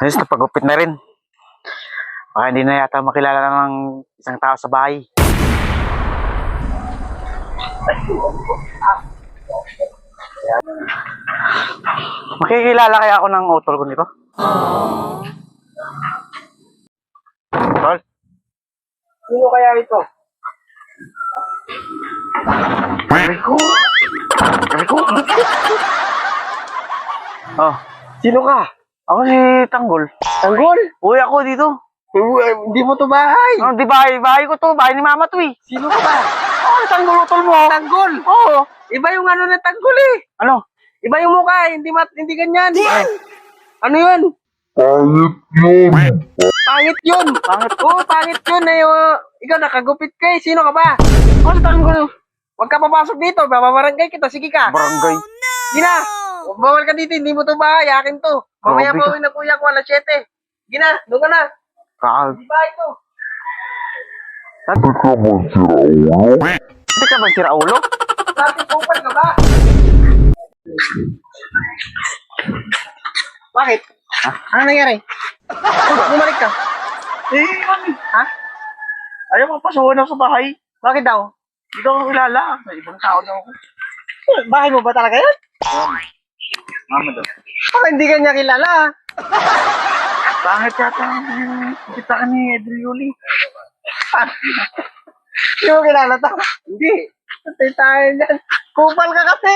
Ayos, napagupit na rin. Baka hindi na yata makilala ng isang tao sa bahay. Makikilala kaya ako ng utol ko nito? Utol? Sino kaya ito? Rico! Rico! Oh, Sino ka? ako si Tanggol. Tanggol? Uy, ako dito. Hindi mo to bahay. Oh, di bahay ko to. Bahay ni Mama to eh. Sino ka ba? Oh, Tanggol utol mo. Tanggol? Oo. Iba yung ano na tanggol eh. Ano? Iba yung mukha eh. Hindi ganyan. Ano yun? Pangit yun. Pangit. Oo, pangit yun eh. Ikaw nakagupit ka eh. Sino ka ba? Oh, si Tanggol. Huwag ka papasok dito. Bababarangay kita. Sige ka. Barangay. Sige na. Bawal ka dito. Hindi mo to bahay. Akin to. Mamaya Grabe pa ka. uwi na kuya ko. Alas 7. Sige na. Doon ka na. Di ba ito? Hindi ka ba sira ulo? Dati kupal ka ba? Bakit? Ano nangyari? Bumalik ka? Ha? Ayaw mo pasuhan ako sa bahay. Bakit daw? Hindi ko kilala. May ibang tao daw ako. Bahay mo ba talaga yan? Mama daw. Baka hindi ka niya kilala. Pangit yata kita ka ni Edri Yuli. Hindi mo kilala to? Hindi. Patay tayo dyan. Kupal ka kasi.